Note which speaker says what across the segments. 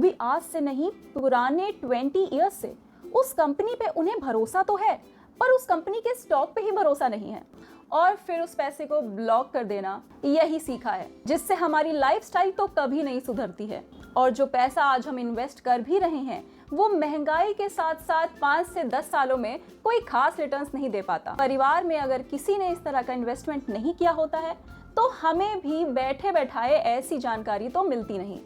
Speaker 1: भी आज से नहीं, पुराने 20 ईयर्स से। उस कंपनी पे उन्हें भरोसा तो है, पर उस कंपनी के स्टॉक पे ही भरोसा नहीं है, और फिर उस पैसे को ब्लॉक कर देना, यही सीखा है, जिससे हमारी लाइफस्टाइल तो कभी नहीं सुधरती है। और जो पैसा आज हम इन्वेस्ट कर भी रहे हैं, वो महंगाई के साथ साथ 5 से 10 सालों में कोई खास रिटर्न्स नहीं दे पाता। परिवार में अगर किसी ने इस तरह का इन्वेस्टमेंट नहीं किया होता है, तो हमें भी बैठे बैठाए ऐसी जानकारी तो मिलती नहीं।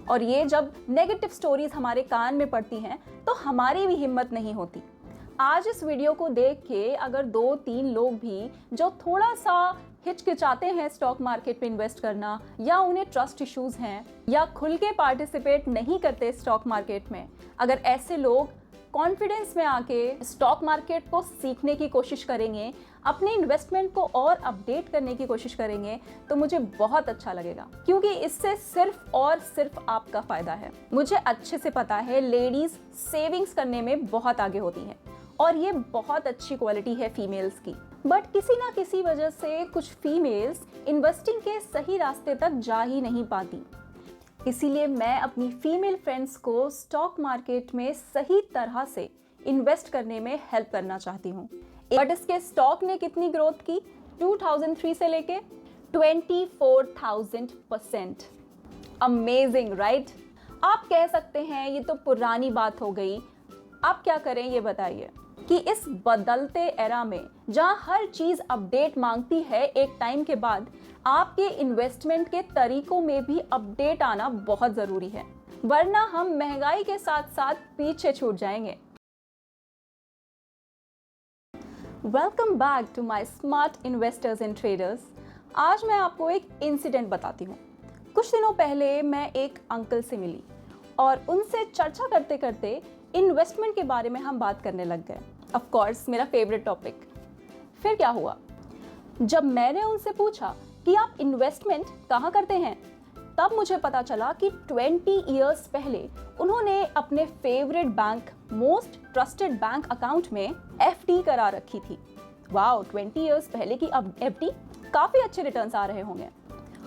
Speaker 1: और ये जब नेगेटिव स्टोरीज हमारे कान में पड़ती हैं, तो हमारी भी हिम्मत नहीं होती। आज इस वीडियो को देख के अगर 2-3 लोग भी जो थोड़ा सा हिचकिचाते हैं स्टॉक मार्केट में इन्वेस्ट करना, या उन्हें ट्रस्ट इश्यूज हैं, या खुल के पार्टिसिपेट नहीं करते स्टॉक मार्केट में, अगर ऐसे लोग कॉन्फिडेंस में आके स्टॉक मार्केट को सीखने की कोशिश करेंगे, अपने इन्वेस्टमेंट को और अपडेट करने की कोशिश करेंगे, तो मुझे बहुत अच्छा लगेगा, क्योंकि इससे सिर्फ और सिर्फ आपका फायदा है। मुझे अच्छे से पता है लेडीज सेविंग्स करने में बहुत आगे होती हैं, और ये बहुत अच्छी क्वालिटी है फीमेल्स की। बट किसी ना किसी वजह से कुछ फीमेल्स इन्वेस्टिंग के सही रास्ते तक जा ही नहीं पाती। इसीलिए मैं अपनी फीमेल फ्रेंड्स को स्टॉक मार्केट में सही तरह से इन्वेस्ट करने में हेल्प करना चाहती हूँ। बट इसके स्टॉक ने कितनी ग्रोथ की 2003 से लेके 24,000%। Amazing, right? आप कह सकते हैं ये तो पुरानी बात हो गई, आप क्या करें ये बताइए। कि इस बदलते एरा में जहां हर चीज अपडेट मांगती है, एक टाइम के बाद आपके इन्वेस्टमेंट के तरीकों में भी अपडेट आना बहुत जरूरी है, वरना हम महंगाई के साथ साथ पीछे छूट जाएंगे। Welcome back to my smart investors and traders. आज मैं आपको एक इंसिडेंट बताती हूँ। कुछ दिनों पहले मैं एक अंकल से मिली और उनसे चर्चा करते करते इन्वेस्टमेंट के बारे में हम बात करने लग गए। ऑफ कोर्स मेरा फेवरेट टॉपिक। फिर क्या हुआ, जब मैंने उनसे पूछा कि आप इन्वेस्टमेंट कहाँ करते हैं, तब मुझे पता चला कि 20 इयर्स पहले उन्होंने अपने favourite bank, most trusted bank account में एफडी करा रखी थी। वाओ, 20 इयर्स पहले की अब एफडी, काफी अच्छे रिटर्न्स आ रहे होंगे।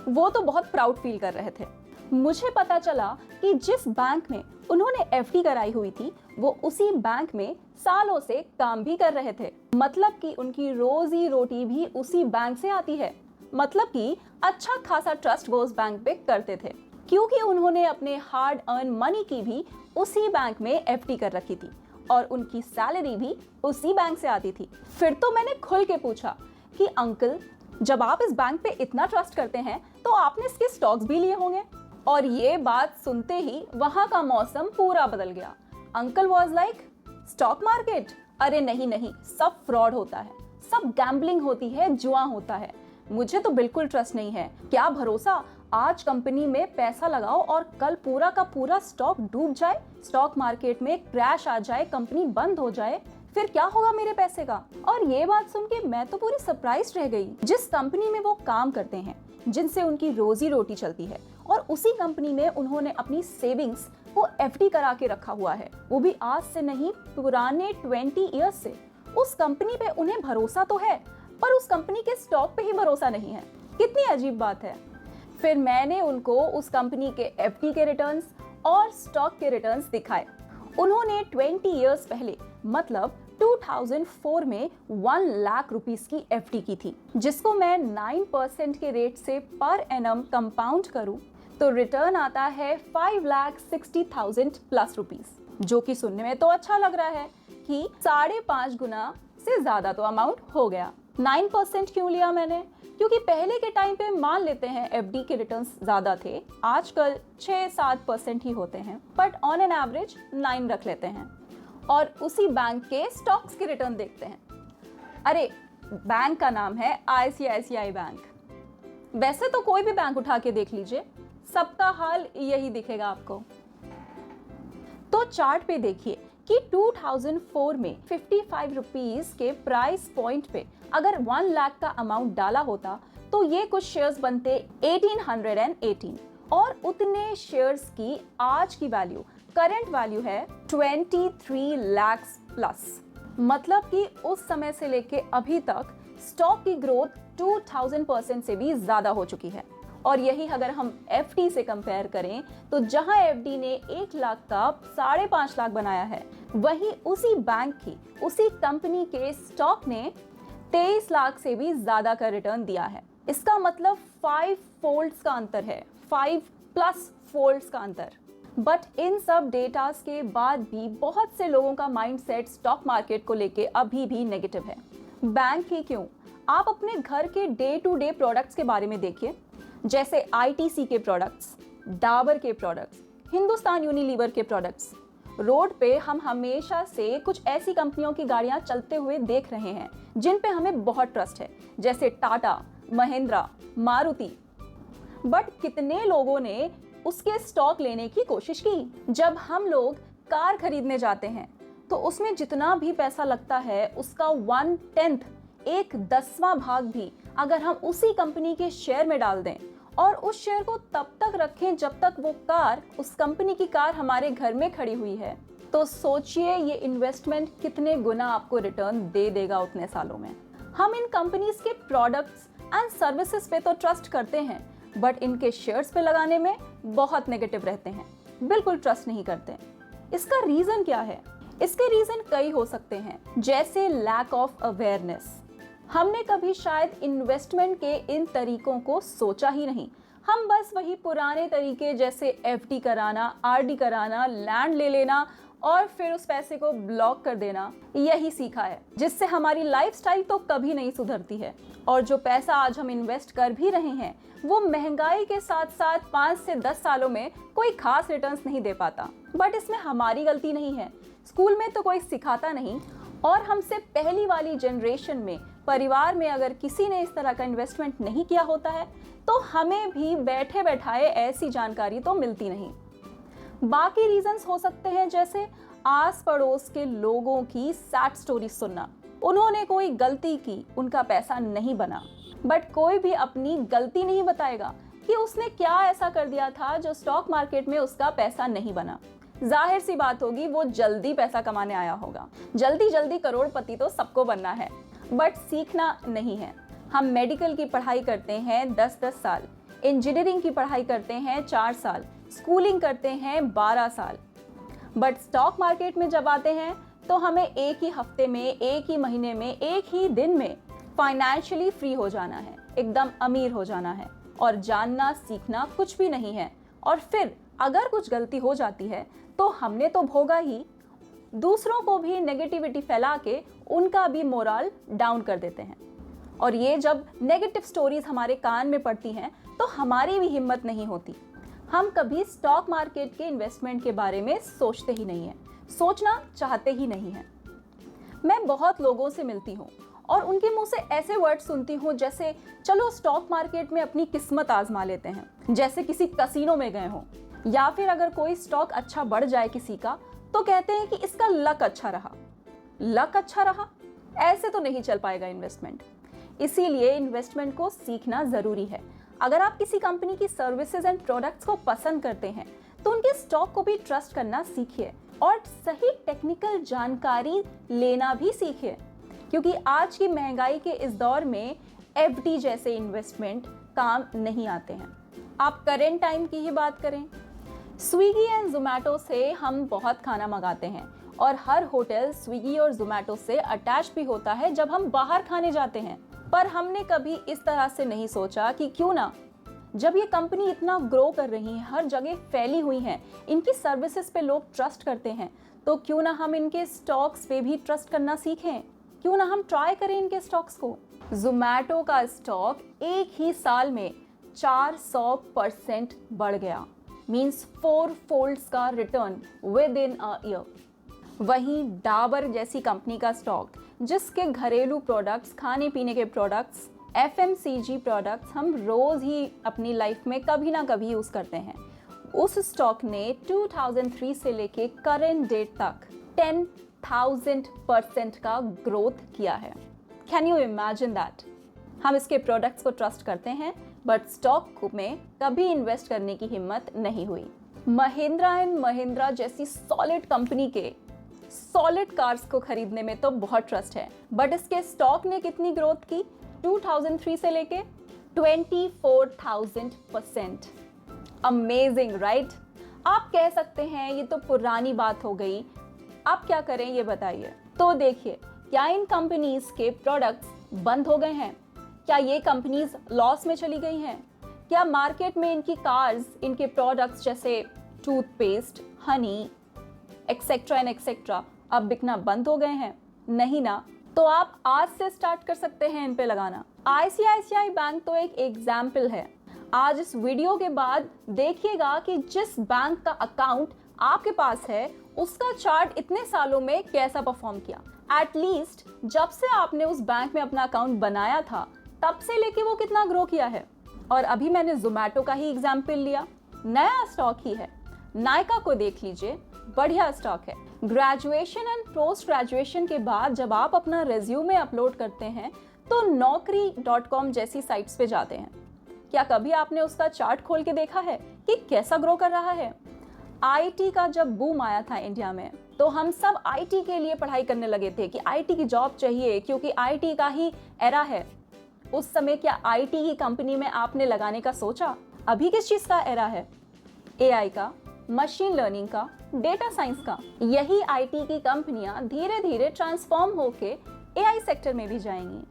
Speaker 1: वो तो बहुत प्राउड फील कर रहे थे। मुझे पता चला कि जिस बैंक में उन्होंने एफडी कराई हुई थी, वो उसी बैंक में सालों से काम भी कर रहे थे। मतलब कि उनकी रोजी रोटी भी उसी बैंक से आती है। मतलब कि अच्छा खासा ट्रस्ट वो उस बैंक पे करते थे, क्योंकि उन्होंने अपने हार्ड अर्न मनी की भी उसी बैंक में एफडी कर रखी थी, और उनकी सैलरी भी उसी बैंक से आती थी। फिर तो मैंने खुल के पूछा कि अंकल, जब आप इस बैंक पे इतना ट्रस्ट करते हैं, तो आपने इसके स्टॉक्स भी लिए होंगे। और ये बात सुनते ही वहां का मौसम पूरा बदल गया। Uncle was like, stock market? अरे नहीं नहीं, सब फ्रॉड होता है, सब गैम्बलिंग होती है, जुआ होता है, मुझे तो बिल्कुल ट्रस्ट नहीं है। क्या भरोसा, आज कंपनी में पैसा लगाओ और कल पूरा का पूरा स्टॉक डूब जाए, स्टॉक मार्केट में क्रैश आ जाए, कंपनी बंद हो जाए, फिर क्या होगा मेरे पैसे का? और ये बात सुन के मैं तो पूरी सरप्राइज रह गई। जिस कंपनी में वो काम करते हैं, जिनसे उनकी रोजी रोटी चलती है, और उसी कंपनी में उन्होंने अपनी सेविंग्स को एफडी करा के रखा हुआ है, वो भी आज से नहीं, पुराने 20 ईयर्स से। उस कंपनी पे उन्हें भरोसा तो है, पर उस कंपनी के स्टॉक पे ही भरोसा नहीं है। कितनी अजीब बात है। फिर मैंने उनको उस कंपनी के एफडी के रिटर्न्स और स्टॉक के रिटर्न्स दिखाए। उन्होंने 20 ईयर्स पहले, मतलब 2004 में 1 लाख रुपीस की एफडी की थी, जिसको मैं 9% के रेट से पर एनम कंपाउंड करूं, तो रिटर्न आता है 5,60,000 प्लस रुपीस, जो कि सुनने में तो अच्छा लग रहा है कि 5.5 गुना से ज्यादा तो अमाउंट हो गया। 9% क्यों लिया मैंने? क्योंकि पहले के टाइम पे मान लेते हैं एफडी के रिटर्न्स ज्यादा थे, आजकल 6-7% ही होते हैं, बट ऑन एन एवरेज 9 रख लेते हैं, और उसी बैंक के स्टॉक्स के रिटर्न देखते हैं। अरे, बैंक का नाम है ICICI बैंक। वैसे तो कोई भी बैंक उठा के देख लीजिए, सबका हाल यही दिखेगा आपको। तो चार्ट पे देखिए कि 2004 में 55 रुपीस के प्राइस पॉइंट पे अगर 1 लाख का अमाउंट डाला होता, तो ये कुछ शेयर्स बनते 1818, और उतने शेयर्स की आज की वैल्यू, करंट वैल्यू है 23 लाख प्लस। मतलब कि उस समय से लेके अभी तक स्टॉक की ग्रोथ 2000% से भी ज्यादा हो चुकी है। और यही अगर हम एफडी से कंपेयर करें तो जहां एफडी ने 1 लाख का 5.5 लाख बनाया है, वहीं उसी बैंक की, उसी कंपनी के स्टॉक ने 23 लाख से भी ज्यादा का रिटर्न दिया है। इसका मतलब 5 फोल्ड्स का अंतर है, 5+ फोल्ड्स का अंतर। बट इन सब डेटास के बाद भी बहुत से लोगों का माइंडसेट स्टॉक मार्केट को लेके अभी भी नेगेटिव है। बैंक ही क्यों, आप अपने घर के डे टू डे प्रोडक्ट्स के बारे में देखिए, जैसे आईटीसी के प्रोडक्ट्स, डाबर के प्रोडक्ट्स, हिंदुस्तान यूनिलीवर के प्रोडक्ट्स। रोड पे हम हमेशा से कुछ ऐसी कंपनियों की गाड़ियां चलते हुए देख रहे हैं जिन पे हमें बहुत ट्रस्ट है, जैसे टाटा, महिंद्रा, मारुति। बट कितने लोगों ने उसके स्टॉक लेने की कोशिश की? जब हम लोग कार खरीदने जाते हैं तो उसमें जितना भी पैसा लगता है उसका 1/10, 1/10वां भाग भी अगर हम उसी कंपनी के शेयर में डाल दें और उस शेयर को तब तक रखें जब तक वो कार, उस कंपनी की कार हमारे घर में खड़ी हुई है, तो सोचिए ये इन्वेस्टमेंट कितने गुना आपको रिटर्न दे देगा उतने सालों में। हम इन कंपनीज के प्रोडक्ट्स एंड सर्विसेज पे तो ट्रस्ट करते हैं, बट इनके शेयर्स पे लगाने में बहुत नेगेटिव रहते हैं, बिल्कुल ट्रस्ट नहीं करते। इसका रीजन क्या है? इसके रीजन कई हो सकते हैं, जैसे लैक ऑफ अवेयरनेस। हमने कभी शायद इन्वेस्टमेंट के इन तरीकों को सोचा ही नहीं। हम बस वही पुराने तरीके जैसे एफडी कराना, आरडी कराना, लैंड ले लेना और फिर उस पैसे को ब्लॉक कर देना, यही सीखा है, जिससे हमारी लाइफस्टाइल तो कभी नहीं सुधरती है। और जो पैसा आज हम इन्वेस्ट कर भी रहे हैं वो महंगाई के साथ साथ 5 से 10 सालों में कोई खास रिटर्न्स नहीं दे पाता। बट इसमें हमारी गलती नहीं है, स्कूल में तो कोई सिखाता नहीं, और हमसे पहली वाली जनरेशन में, परिवार में अगर किसी ने इस तरह का इन्वेस्टमेंट नहीं किया होता है तो हमें भी बैठे बैठाए ऐसी जानकारी तो मिलती नहीं। बाकी रीजंस हो सकते हैं, जैसे आस पड़ोस के लोगों की सैड स्टोरी सुनना। उन्होंने कोई गलती की, उनका पैसा नहीं बना, बट कोई भी अपनी गलती नहीं बताएगा कि उसने क्या ऐसा कर दिया था जो स्टॉक मार्केट में उसका पैसा नहीं बना। जाहिर सी बात होगी वो जल्दी पैसा कमाने आया होगा, जल्दी जल्दी करोड़पति तो सबको बनना है, बट सीखना नहीं है। हम मेडिकल की पढ़ाई करते हैं 10-10 साल, इंजीनियरिंग की पढ़ाई करते हैं 4 साल, स्कूलिंग करते हैं 12 साल, बट स्टॉक मार्केट में जब आते हैं तो हमें एक ही हफ्ते में, एक ही महीने में, एक ही दिन में फाइनेंशियली फ्री हो जाना है, एकदम अमीर हो जाना है, और जानना सीखना कुछ भी नहीं है। और फिर अगर कुछ गलती हो जाती है तो हमने तो भोगा ही, दूसरों को भी नेगेटिविटी फैला के उनका भी मोरल डाउन कर देते हैं। और ये जब नेगेटिव स्टोरीज हमारे कान में पड़ती हैं तो हमारी भी हिम्मत नहीं होती। हम कभी स्टॉक मार्केट के इन्वेस्टमेंट के बारे में सोचते ही नहीं है, सोचना चाहते ही नहीं है। मैं बहुत लोगों से मिलती हूँ और उनके मुंह से ऐसे वर्ड सुनती हूँ जैसे चलो स्टॉक मार्केट में अपनी किस्मत आजमा लेते हैं, जैसे किसी कसीनो में गए हों। या फिर अगर कोई स्टॉक अच्छा बढ़ जाए किसी का तो कहते हैं कि इसका लक अच्छा रहा। लक अच्छा रहा, ऐसे तो नहीं चल पाएगा इन्वेस्टमेंट। इसीलिए इन्वेस्टमेंट को सीखना जरूरी है। अगर आप किसी कंपनी की सर्विसेज एंड प्रोडक्ट्स को पसंद करते हैं तो उनके स्टॉक को भी ट्रस्ट करना सीखिए और सही टेक्निकल जानकारी लेना भी सीखिए, क्योंकि आज की महंगाई के इस दौर में एफडी जैसे इन्वेस्टमेंट काम नहीं आते हैं। आप करेंट टाइम की ही बात करें, स्विगी एंड जोमैटो से हम बहुत खाना मंगाते हैं और हर होटल स्विगी और जोमैटो से अटैच भी होता है जब हम बाहर खाने जाते हैं। पर हमने कभी इस तरह से नहीं सोचा कि क्यों ना, जब ये कंपनी इतना ग्रो कर रही है, हर जगह फैली हुई है, इनकी सर्विसेज पे लोग ट्रस्ट करते हैं, तो क्यों ना हम इनके स्टॉक्स पे भी ट्रस्ट करना सीखें, क्यों ना हम ट्राई करें इनके स्टॉक्स को। जोमैटो का स्टॉक एक ही साल में 400% बढ़ गया, मीन्स 4 फोल्ड्स का return with in a year. वहीं डाबर जैसी कंपनी का स्टॉक, जिसके घरेलू प्रोडक्ट्स, खाने पीने के प्रोडक्ट्स, FMCG प्रोडक्ट्स हम रोज ही अपनी लाइफ में कभी ना कभी यूज करते हैं, उस स्टॉक ने 2003 से लेके करंट डेट तक 10,000% का ग्रोथ किया है। Can you imagine that? हम इसके प्रोडक्ट्स को ट्रस्ट करते हैं बट स्टॉक में कभी इन्वेस्ट करने की हिम्मत नहीं हुई। महिंद्रा एंड महिंद्रा जैसी सॉलिड कंपनी के सॉलिड कार्स को खरीदने में तो बहुत ट्रस्ट है, बट इसके स्टॉक ने कितनी ग्रोथ की 2003 से लेके 24,000%। Amazing right? आप कह सकते हैं ये तो पुरानी बात हो गई, आप क्या करें ये बताइए। तो देखिए, क्या इन कंपनीज के प्रोडक्ट्स बंद हो गए हैं? क्या ये कंपनीज लॉस में चली गई हैं? क्या मार्केट में इनकी कार्स, इनके प्रोडक्ट्स जैसे toothpaste, Honey etcetera and etcetera अब बिकना बंद हो गए हैं? नहीं ना। तो आप आज से स्टार्ट कर सकते हैं इन पे लगाना। ICICI बैंक तो एक एग्जाम्पल है। आज इस वीडियो के बाद देखिएगा कि जिस बैंक का अकाउंट आपके पास है उसका चार्ट इतने सालों में कैसा परफॉर्म किया। एटलीस्ट जब से आपने उस बैंक में अपना अकाउंट बनाया था तब से लेके वो कितना ग्रो किया है। और अभी मैंने जोमैटो का ही एग्जाम्पल लिया, नया स्टॉक ही है। नायका को देख लीजिए, बढ़िया स्टॉक है। ग्रेजुएशन एंड पोस्ट ग्रेजुएशन के बाद जब आप अपना रेज्यूमे अपलोड करते हैं तो naukri.com जैसी साइट्स पे जाते हैं। क्या कभी आपने उसका चार्ट खोल के देखा है कि कैसा ग्रो कर रहा है? IT का जब बूम आया था इंडिया में तो हम सब IT के लिए पढ़ाई करने लगे थे कि IT की जॉब चाहिए क्योंकि IT का ही एरा है। उस समय क्या IT की कंपनी में आपने लगाने का सोचा? अभी किस चीज का एरा है? AI का, मशीन लर्निंग का, डेटा साइंस का। यही IT की कंपनियां धीरे धीरे ट्रांसफॉर्म होके AI सेक्टर में भी जाएंगी।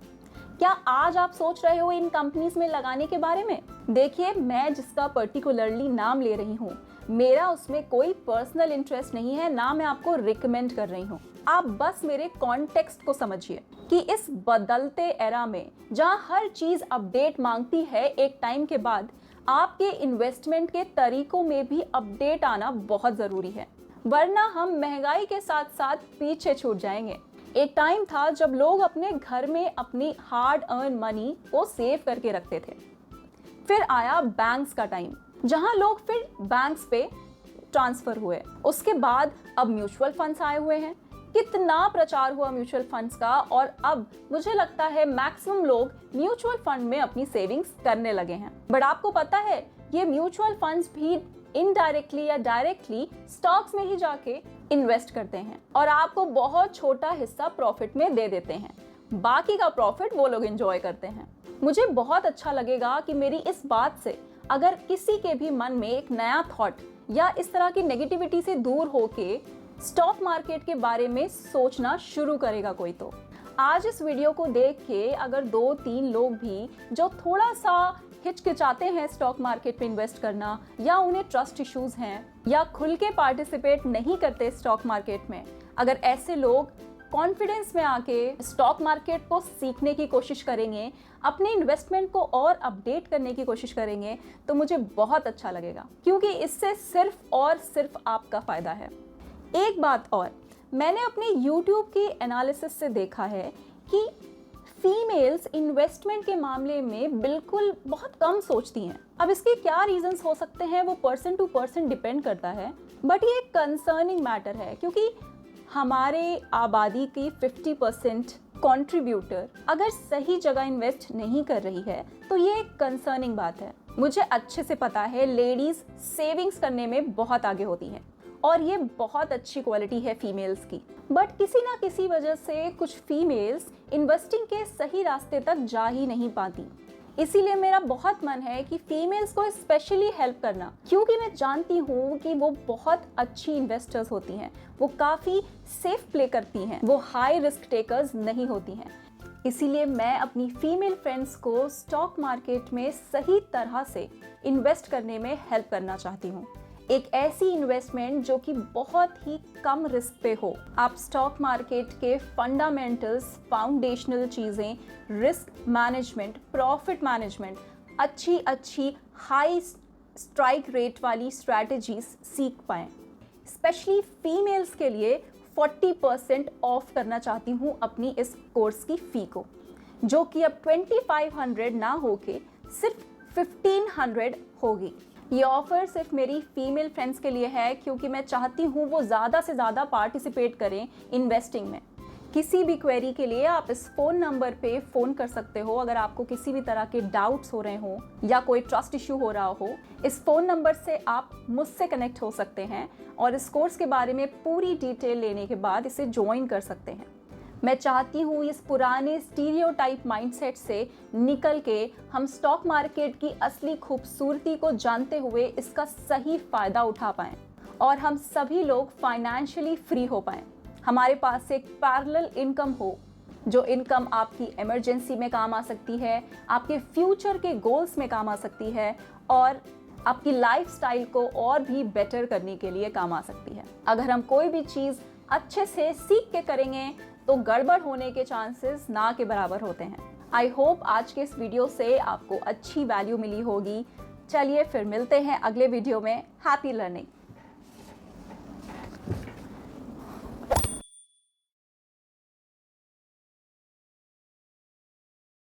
Speaker 1: क्या आज आप सोच रहे हो इन कंपनीज में लगाने के बारे में? देखिए, मैं जिसका पर्टिकुलरली नाम ले रही हूँ, मेरा उसमें कोई पर्सनल इंटरेस्ट नहीं है, ना मैं आपको रिकमेंड कर रही हूँ। आप बस मेरे कॉन्टेक्स्ट को समझिए कि इस बदलते एरा में जहाँ हर चीज अपडेट मांगती है, एक टाइम के बाद आपके इन्वेस्टमेंट के तरीकों में भी अपडेट आना बहुत जरूरी है, वरना हम महंगाई के साथ साथ पीछे छूट जाएंगे। एक टाइम था जब लोग अपने घर में अपनी हार्ड अर्न मनी को सेव करके रखते थे। फिर आया बैंक्स का टाइम, जहां लोग फिर बैंक्स पे ट्रांसफर हुए। उसके बाद अब म्यूचुअल फंड्स आए हुए हैं। कितना प्रचार हुआ म्यूचुअल फंड्स का, और अब मुझे लगता है मैक्सिमम लोग म्यूचुअल फंड में अपनी सेविंग्स करने लगे हैं। बट आपको पता है ये म्यूचुअल फंड्स भी इनडायरेक्टली या डायरेक्टली स्टॉक्स में ही जाके इन्वेस्ट करते हैं और आपको बहुत छोटा हिस्सा प्रॉफिट में दे देते हैं। बाकी का प्रॉफिट वो लोग एंजॉय करते हैं। मुझे बहुत अच्छा लगेगा कि मेरी इस बात से अगर किसी के भी मन में एक नया थॉट या इस तरह की नेगेटिविटी से दूर होके स्टॉक मार्केट के बारे में सोचना शुरू करेगा कोई, तो आज इस वीडियो को देख के अगर 2-3 लोग भी जो थोड़ा सा हिचकिचाते हैं स्टॉक मार्केट में इन्वेस्ट करना, या उन्हें ट्रस्ट इश्यूज हैं, या खुल के पार्टिसिपेट नहीं करते स्टॉक मार्केट में, अगर ऐसे लोग कॉन्फिडेंस में आके स्टॉक मार्केट को सीखने की कोशिश करेंगे, अपने इन्वेस्टमेंट को और अपडेट करने की कोशिश करेंगे, तो मुझे बहुत अच्छा लगेगा, क्योंकि इससे सिर्फ और सिर्फ आपका फायदा है। एक बात और, मैंने अपने YouTube की एनालिसिस से देखा है कि फीमेल्स इन्वेस्टमेंट के मामले में बिल्कुल बहुत कम सोचती हैं। अब इसके क्या रीजंस हो सकते हैं वो पर्सन टू पर्सन डिपेंड करता है, बट ये एक कंसर्निंग मैटर है, क्योंकि हमारे आबादी की 50% कंट्रीब्यूटर अगर सही जगह इन्वेस्ट नहीं कर रही है तो ये एक कंसर्निंग बात है। मुझे अच्छे से पता है लेडीज सेविंग्स करने में बहुत आगे होती हैं और ये बहुत अच्छी क्वालिटी है फीमेल्स की, बट किसी ना किसी वजह से कुछ फीमेल्स इन्वेस्टिंग के सही रास्ते तक जा ही नहीं पाती। इसीलिए मेरा बहुत मन है कि फीमेल्स को स्पेशली हेल्प करना, क्योंकि मैं जानती हूँ कि वो बहुत अच्छी इन्वेस्टर्स होती हैं, वो काफ़ी सेफ प्ले करती हैं, वो हाई रिस्क टेकर्स नहीं होती हैं। इसीलिए मैं अपनी फीमेल फ्रेंड्स को स्टॉक मार्केट में सही तरह से इन्वेस्ट करने में हेल्प करना चाहती हूँ। एक ऐसी इन्वेस्टमेंट जो कि बहुत ही कम रिस्क पे हो। आप स्टॉक मार्केट के फंडामेंटल्स, फाउंडेशनल चीज़ें, रिस्क मैनेजमेंट, प्रॉफिट मैनेजमेंट, अच्छी हाई स्ट्राइक रेट वाली स्ट्रैटेजीज सीख पाएँ। स्पेशली फीमेल्स के लिए 40% ऑफ करना चाहती हूँ अपनी इस कोर्स की फ़ी को, जो कि अब 2500 ना होके सिर्फ 1500 होगी। ये ऑफर सिर्फ मेरी फीमेल फ्रेंड्स के लिए है, क्योंकि मैं चाहती हूँ वो ज़्यादा से ज़्यादा पार्टिसिपेट करें इन्वेस्टिंग में। किसी भी क्वेरी के लिए आप इस फ़ोन नंबर पे फ़ोन कर सकते हो। अगर आपको किसी भी तरह के डाउट्स हो रहे हो या कोई ट्रस्ट इशू हो रहा हो, इस फ़ोन नंबर से आप मुझसे कनेक्ट हो सकते हैं और इस कोर्स के बारे में पूरी डिटेल लेने के बाद इसे ज्वाइन कर सकते हैं। मैं चाहती हूँ इस पुराने स्टीरियोटाइप माइंडसेट से निकल के हम स्टॉक मार्केट की असली खूबसूरती को जानते हुए इसका सही फायदा उठा पाएं और हम सभी लोग फाइनेंशियली फ्री हो पाएं। हमारे पास एक पैरेलल इनकम हो, जो इनकम आपकी इमरजेंसी में काम आ सकती है, आपके फ्यूचर के गोल्स में काम आ सकती है और आपकी लाइफस्टाइल को और भी बेटर करने के लिए काम आ सकती है। अगर हम कोई भी चीज़ अच्छे से सीख के करेंगे तो गड़बड़ होने के चांसेस ना के बराबर होते हैं। आई होप आज के इस वीडियो से आपको अच्छी वैल्यू मिली होगी। चलिए फिर मिलते हैं अगले वीडियो में। Happy learning.